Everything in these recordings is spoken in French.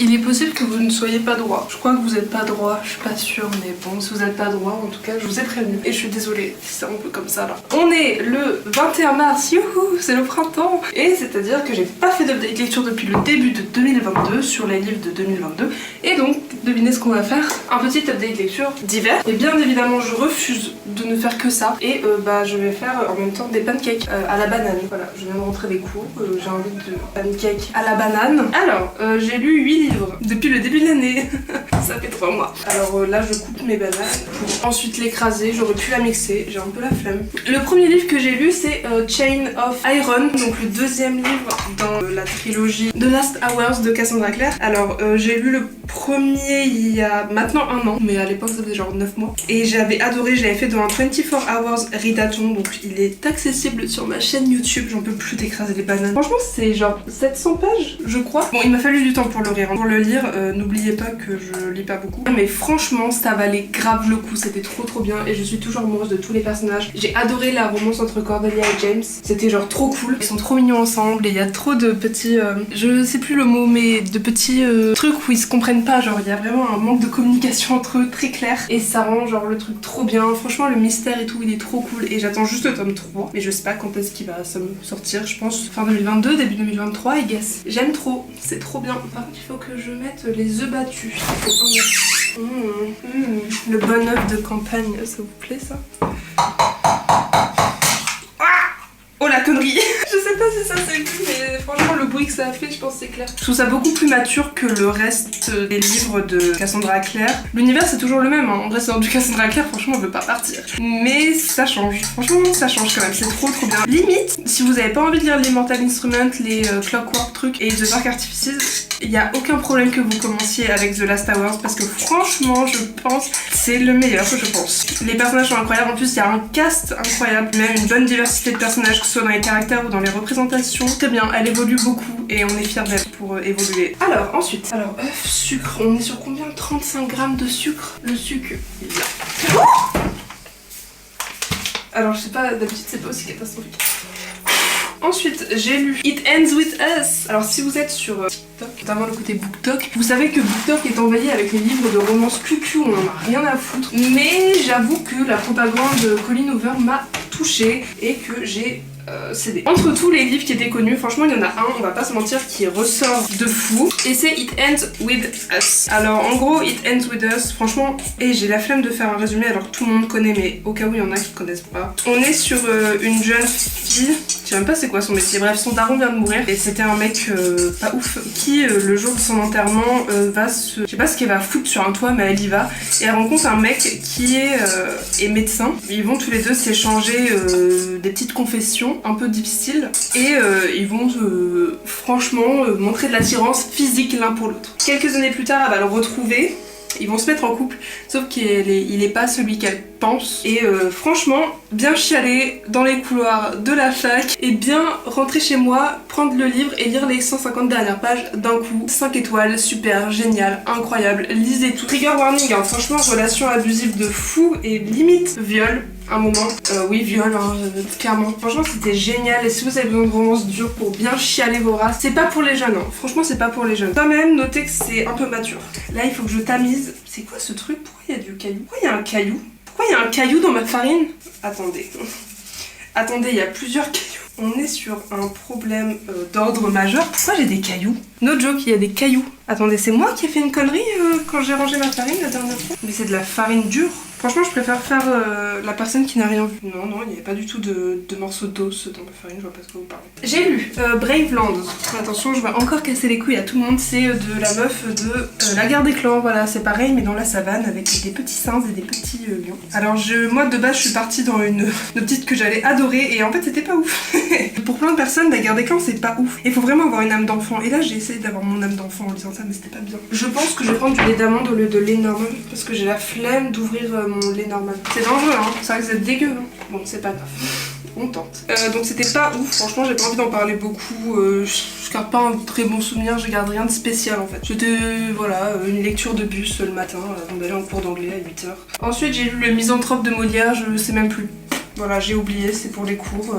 Il est possible que vous ne soyez pas droit. Je crois que vous êtes pas droit, je suis pas sûre, mais bon, si vous n'êtes pas droit, en tout cas, je vous ai prévenu. Et je suis désolée, c'est un peu comme ça là. On est le 21 mars, youhou, c'est le printemps. Et c'est-à-dire que j'ai pas fait d'update lecture depuis le début de 2022 sur les livres de 2022. Et donc, devinez ce qu'on va faire, un petit update lecture d'hiver. Et bien évidemment, je refuse de ne faire que ça. Et je vais faire en même temps des pancakes à la banane. Voilà, je viens de rentrer des cours, j'ai envie de pancakes à la banane. Alors, j'ai lu 8 livres depuis le début de l'année. Ça fait 3 mois. Alors là je coupe mes bananes pour ensuite l'écraser. J'aurais pu la mixer, j'ai un peu la flemme. Le premier livre que j'ai lu c'est Chain of Iron, donc le deuxième livre dans la trilogie The Last Hours de Cassandra Clare. Alors j'ai lu le premier il y a maintenant 1 an, mais à l'époque ça faisait genre 9 mois. Et j'avais adoré, je l'avais fait dans un 24 Hours Readathon, donc il est accessible sur ma chaîne YouTube. J'en peux plus d'écraser les bananes. Franchement c'est genre 700 pages je crois. Bon il m'a fallu du temps pour le lire. Pour le lire, n'oubliez pas que je lis pas beaucoup. Mais franchement, ça valait grave le coup, c'était trop bien et je suis toujours amoureuse de tous les personnages. J'ai adoré la romance entre Cordelia et James, c'était genre trop cool. Ils sont trop mignons ensemble et il y a trop de petits... je sais plus le mot, mais de petits trucs où ils se comprennent pas. Genre, il y a vraiment un manque de communication entre eux très clair et ça rend genre le truc trop bien. Franchement, le mystère et tout, il est trop cool et j'attends juste le tome 3. Mais je sais pas quand est-ce qu'il va sortir, je pense fin 2022, début 2023, I guess. J'aime trop, c'est trop bien. Par contre, il faut que je mette les œufs battus. Le bon œuf de campagne, ça vous plaît ça? Oh la connerie. Je sais pas si ça s'est vu, mais franchement le bruit que ça a fait, je pense c'est clair. Je trouve ça beaucoup plus mature que le reste des livres de Cassandra Clare. L'univers c'est toujours le même, hein. En vrai c'est dans du Cassandra Clare, franchement on veut pas partir. Mais ça change, franchement ça change quand même, c'est trop bien. Limite, si vous avez pas envie de lire les Mortal Instruments, les Clockwork trucs et The Dark Artifices, il y a aucun problème que vous commenciez avec The Last Hours parce que franchement je pense c'est le meilleur je pense. Les personnages sont incroyables, en plus il y a un cast incroyable, même une bonne diversité de personnages que ce soit dans les caractères ou dans les représentations. Très bien, elle évolue beaucoup et on est fiers d'elle pour évoluer. Alors ensuite, œuf, sucre, on est sur combien? 35 grammes de sucre. Le sucre, il est là. Oh, alors je sais pas, d'habitude c'est pas aussi catastrophique. Ensuite, j'ai lu It Ends With Us. Alors si vous êtes sur TikTok, notamment le côté BookTok, vous savez que BookTok est envahi avec les livres de romance cucu, on en a rien à foutre. Mais j'avoue que la propagande de Colleen Hoover m'a touchée et que j'ai cédé. Entre tous les livres qui étaient connus, franchement il y en a un, on va pas se mentir, qui ressort de fou et c'est It Ends With Us. Alors en gros It Ends With Us, franchement, et j'ai la flemme de faire un résumé alors que tout le monde connaît, mais au cas où il y en a qui connaissent pas. On est sur une jeune fille, je sais même pas c'est quoi son métier, bref son daron vient de mourir et c'était un mec pas ouf qui le jour de son enterrement va se... je sais pas ce qu'elle va foutre sur un toit mais elle y va et elle rencontre un mec qui est médecin. Ils vont tous les deux s'échanger des petites confessions un peu difficiles et ils vont franchement montrer de l'attirance physique l'un pour l'autre. Quelques années plus tard elle va le retrouver. Ils vont se mettre en couple, sauf qu'il est pas celui qu'elle pense. Et franchement, bien chialer dans les couloirs de la fac et bien rentrer chez moi, prendre le livre et lire les 150 dernières pages d'un coup. 5 étoiles, super, génial, incroyable, lisez tout. Trigger warning, hein, franchement, relation abusive de fou et limite viol. Un moment, oui viol, hein, clairement. Franchement c'était génial et si vous avez besoin de romance dure pour bien chialer vos races, c'est pas pour les jeunes, hein. Franchement c'est pas pour les jeunes. Quand même, notez que c'est un peu mature. Là il faut que je tamise. C'est quoi ce truc? Pourquoi il y a du caillou? Pourquoi il y a un caillou? Pourquoi il y a un caillou dans ma farine? Attendez. Attendez, il y a plusieurs cailloux. On est sur un problème d'ordre majeur. Pourquoi j'ai des cailloux? No joke, il y a des cailloux. Attendez, c'est moi qui ai fait une connerie quand j'ai rangé ma farine la dernière fois? Mais c'est de la farine dure. Franchement, je préfère faire la personne qui n'a rien vu. Non, non, il n'y avait pas du tout de morceaux d'os dans ma farine, je vois pas de quoi vous parlez. J'ai lu Braveland. Attention, je vais encore casser les couilles à tout le monde. C'est de la meuf de La Guerre des Clans. Voilà, c'est pareil, mais dans la savane avec des petits singes et des petits lions. Alors, moi de base, je suis partie dans une petite que j'allais adorer et en fait, c'était pas ouf. Pour plein de personnes, La Guerre des Clans, c'est pas ouf. Il faut vraiment avoir une âme d'enfant. Et là, j'ai essayé d'avoir mon âme d'enfant en lisant ça, mais c'était pas bien. Je pense que je vais prendre du lait d'amande au lieu de lait normal parce que j'ai la flemme d'ouvrir mon lait normal. C'est dangereux, hein. Ça risque d'être dégueu, hein. Bon, c'est pas grave. On tente. Donc c'était pas ouf, franchement j'ai pas envie d'en parler beaucoup, je garde pas un très bon souvenir, je garde rien de spécial en fait. C'était voilà, une lecture de bus le matin avant d'aller en cours d'anglais à 8 h. Ensuite j'ai lu Le Misanthrope de Molière, je sais même plus. Voilà, j'ai oublié, c'est pour les cours,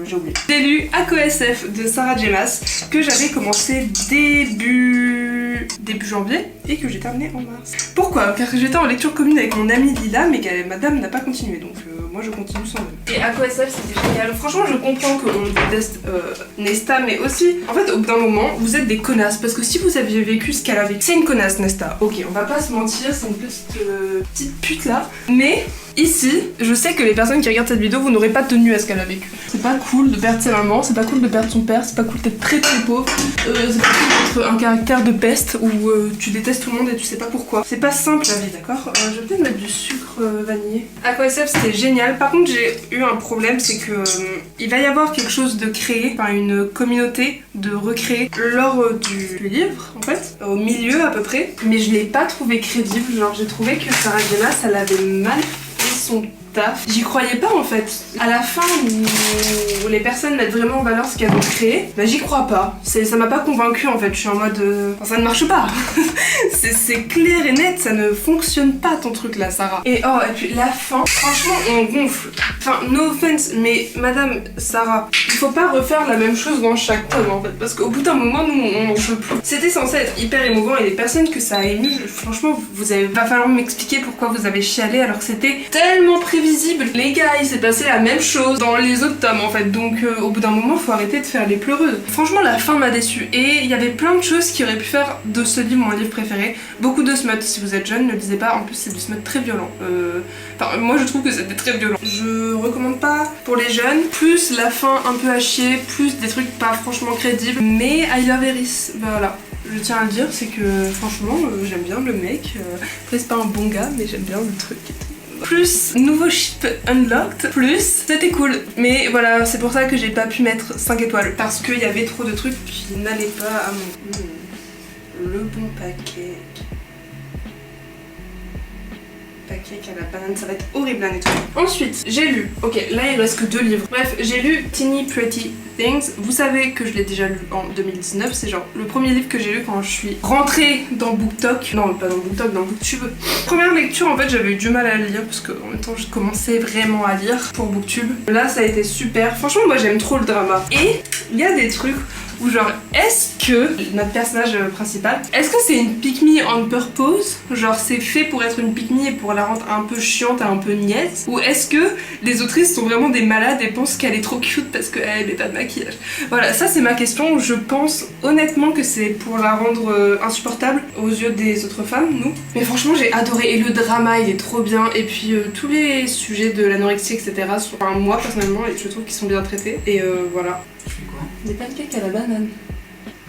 j'ai oublié. J'ai lu ACOSF de Sarah J. Maas, que j'avais commencé début lu début janvier et que j'ai terminé en mars. Pourquoi? Car j'étais en lecture commune avec mon amie Lila, mais que madame n'a pas continué, donc moi je continue sans elle. Et AquaSF c'était génial. Franchement je comprends qu'on déteste Nesta, mais aussi, en fait au bout d'un moment, vous êtes des connasses, parce que si vous aviez vécu ce qu'elle a vécu, c'est une connasse Nesta. Ok, on va pas se mentir, c'est une petite pute là, mais... Ici, je sais que les personnes qui regardent cette vidéo, vous n'aurez pas tenu à ce qu'elle a vécu. C'est pas cool de perdre sa maman, c'est pas cool de perdre son père, c'est pas cool d'être très pauvre, c'est pas cool d'être un caractère de peste où tu détestes tout le monde et tu sais pas pourquoi. C'est pas simple la vie, d'accord? Je vais peut-être mettre du sucre vanillé. AquaSF c'était génial, par contre j'ai eu un problème, c'est que il va y avoir quelque chose de créé, enfin une communauté de recréer lors du livre, en fait, au milieu à peu près, mais je l'ai pas trouvé crédible, genre j'ai trouvé que Sarah Jonas, elle avait mal son taf. J'y croyais pas en fait. À la fin où les personnes mettent vraiment en valeur ce qu'elles ont créé, bah j'y crois pas. Ça m'a pas convaincue en fait. Je suis en mode enfin, ça ne marche pas. c'est clair et net, ça ne fonctionne pas ton truc là, Sarah. Et puis la fin, franchement on gonfle. Enfin no offense, mais madame Sarah, il faut pas refaire la même chose dans chaque tome en fait, parce qu'au bout d'un moment nous on n'en peut plus. C'était censé être hyper émouvant et les personnes que ça a ému, franchement va falloir m'expliquer pourquoi vous avez chialé alors que c'était tellement prévisible. Les gars, il s'est passé la même chose dans les autres tomes en fait, donc au bout d'un moment faut arrêter de faire les pleureuses. Franchement la fin m'a déçue et il y avait plein de choses qui auraient pu faire de ce livre mon livre préféré. Beaucoup de smut, si vous êtes jeune ne le lisez pas, en plus c'est du smut très violent. Enfin moi je trouve que c'était très violent. Je recommande pas pour les jeunes, plus la fin un peu à chier, plus des trucs pas franchement crédibles, mais I love Eris, voilà. Je tiens à le dire, c'est que franchement j'aime bien le mec, après c'est pas un bon gars mais j'aime bien le truc et tout. Plus nouveau ship unlocked, plus c'était cool. Mais voilà, c'est pour ça que j'ai pas pu mettre 5 étoiles. Parce qu'il y avait trop de trucs qui n'allaient pas à mon... Le bon paquet. Pancake à la banane, ça va être horrible à nettoyer. Ensuite, j'ai lu, ok, là il reste que 2 livres. Bref, j'ai lu Teeny Pretty Things. Vous savez que je l'ai déjà lu en 2019, c'est genre le premier livre que j'ai lu quand je suis rentrée dans BookTok. Non, pas dans BookTok, dans BookTube. Première lecture, en fait, j'avais eu du mal à le lire parce qu'en même temps, je commençais vraiment à lire pour BookTube. Là, ça a été super. Franchement, moi j'aime trop le drama. Et il y a des trucs où genre, est-ce que notre personnage principal, est-ce que c'est une pick me on purpose? Genre c'est fait pour être une pick me et pour la rendre un peu chiante et un peu niette? Ou est-ce que les autrices sont vraiment des malades et pensent qu'elle est trop cute parce qu'elle met pas de maquillage? Voilà, ça c'est ma question. Je pense honnêtement que c'est pour la rendre insupportable aux yeux des autres femmes, nous. Mais franchement j'ai adoré et le drama il est trop bien et puis tous les sujets de l'anorexie etc. sont, enfin moi personnellement je trouve qu'ils sont bien traités et voilà. Tu fais quoi? Des pancakes à la banane.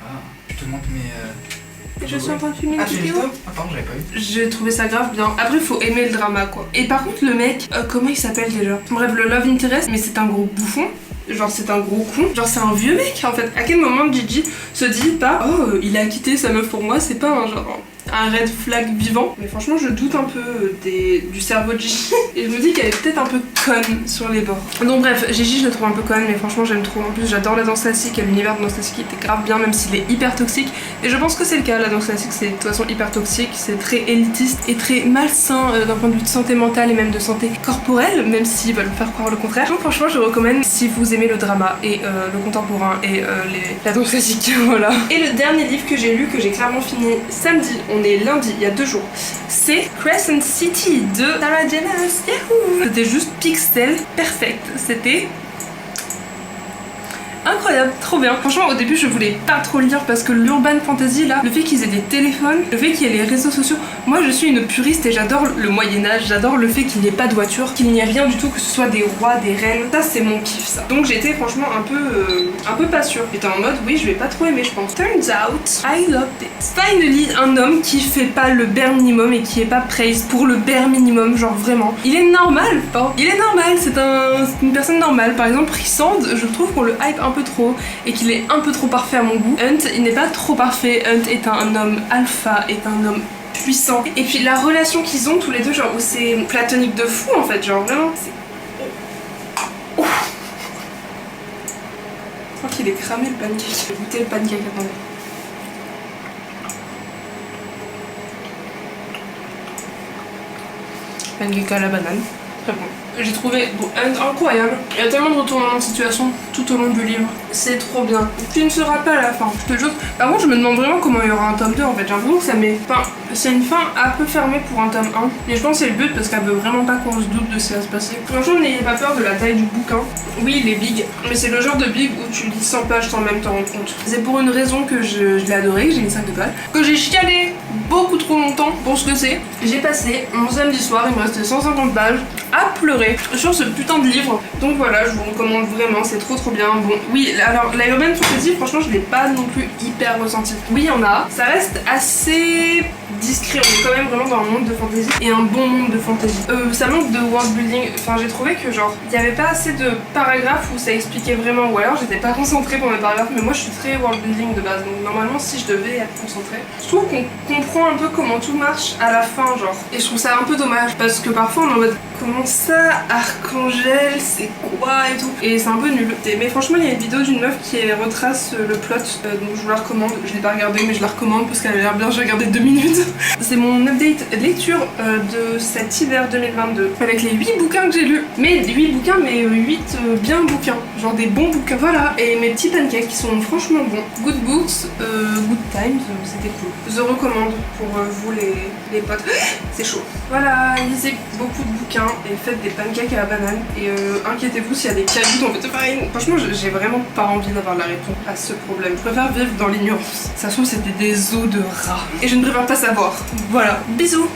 Ah, je te montre mes... Je suis en train de filmer une vidéo. Ah pardon, j'avais pas vu. J'ai trouvé ça grave bien. Après faut aimer le drama quoi. Et par contre le mec, comment il s'appelle déjà? Bref, le love interest, mais c'est un gros bouffon. Genre c'est un gros con, genre c'est un vieux mec en fait. À quel moment Gigi se dit pas oh il a quitté sa meuf pour moi, c'est pas un genre un red flag vivant. Mais franchement je doute un peu du cerveau de Gigi et je me dis qu'elle est peut-être un peu conne sur les bords. Donc bref, Gigi je le trouve un peu conne mais franchement j'aime trop. En plus j'adore la danse classique et l'univers de danse classique était grave bien même s'il est hyper toxique. Et je pense que c'est le cas, la danse classique c'est de toute façon hyper toxique, c'est très élitiste et très malsain d'un point de vue de santé mentale et même de santé corporelle, même s'ils veulent faire croire le contraire. Donc franchement je recommande si vous aimez le drama et le contemporain et la danse classique, voilà. Et le dernier livre que j'ai lu, que j'ai clairement fini samedi, on est lundi, il y a 2 jours, c'est Crescent City de Sarah Jonas. Yahoo! C'était juste pixel perfect, c'était incroyable, trop bien. Franchement au début je voulais pas trop le lire parce que l'urban fantasy là, le fait qu'ils aient des téléphones, le fait qu'il y ait les réseaux sociaux, moi je suis une puriste et j'adore le Moyen-Âge, j'adore le fait qu'il n'y ait pas de voiture, qu'il n'y ait rien du tout, que ce soit des rois, des reines, ça c'est mon kiff ça. Donc j'étais franchement un peu pas sûre. J'étais en mode oui je vais pas trop aimer je pense. Turns out, I loved it. Finally un homme qui fait pas le bare minimum et qui est pas praise pour le bare minimum, genre vraiment. Il est normal, il est normal, c'est une personne normale. Par exemple Rissand, je trouve qu'on le hype un peu trop et qu'il est un peu trop parfait à mon goût. Hunt, il n'est pas trop parfait. Hunt est un homme alpha, est un homme puissant. Et puis la relation qu'ils ont tous les deux, genre où c'est platonique de fou en fait, genre vraiment. Je crois qu'il est cramé le pancake. Je vais goûter le pancake, attendez. Pancake à la banane. Très bon. J'ai trouvé incroyable. Il y a tellement de retournements de situation tout au long du livre. C'est trop bien. Tu ne seras pas à la fin, je te jure. Par contre, je me demande vraiment comment il y aura un tome 2 en fait. J'ai l'impression que ça met. Enfin, c'est une fin un peu fermée pour un tome 1. Mais je pense que c'est le but parce qu'elle veut vraiment pas qu'on se doute de ce qui va se passer. Franchement, n'ayez pas peur de la taille du bouquin. Oui, il est big, mais c'est le genre de big où tu lis 100 pages sans même t'en rendre compte. C'est pour une raison que je l'ai adoré, que j'ai mis 5 étoiles, que j'ai chialé beaucoup trop longtemps pour ce que c'est. J'ai passé mon samedi soir, il me restait 150 pages, à pleurer sur ce putain de livre. Donc voilà, je vous recommande vraiment, c'est trop bien. Bon, oui, alors la urban fantasy, franchement, je l'ai pas non plus hyper ressenti. Oui, il y en a, ça reste assez discret, on est quand même vraiment dans un monde de fantasy et un bon monde de fantasy. Ça manque de world building, enfin j'ai trouvé que genre il y avait pas assez de paragraphes où ça expliquait vraiment, ou alors j'étais pas concentrée pour mes paragraphes, mais moi je suis très world building de base, donc normalement si je devais être concentrée, je trouve qu'on comprend un peu comment tout marche à la fin genre, et je trouve ça un peu dommage parce que parfois on est en mode comment ça, Archangel, c'est quoi et tout, et c'est un peu nul. Mais franchement il y a une vidéo d'une meuf qui retrace le plot, donc je vous la recommande, je l'ai pas regardé mais je la recommande parce qu'elle a l'air bien, j'ai regardé 2 minutes. C'est mon update lecture de cet hiver 2022 avec les 8 bouquins que j'ai lus. Mais 8 bouquins, mais 8 bien bouquins, genre des bons bouquins. Voilà, et mes petits pancakes qui sont franchement bons. Good books, good times, c'était cool. Je recommande pour vous les potes. C'est chaud. Voilà, lisez beaucoup de bouquins et faites des pancakes à la banane. Et inquiétez-vous s'il y a des cailloux dans votre farine. Franchement, j'ai vraiment pas envie d'avoir la réponse à ce problème. Je préfère vivre dans l'ignorance. Ça se trouve, c'était des os de rats. Et je ne préfère pas savoir. Voilà, bisous.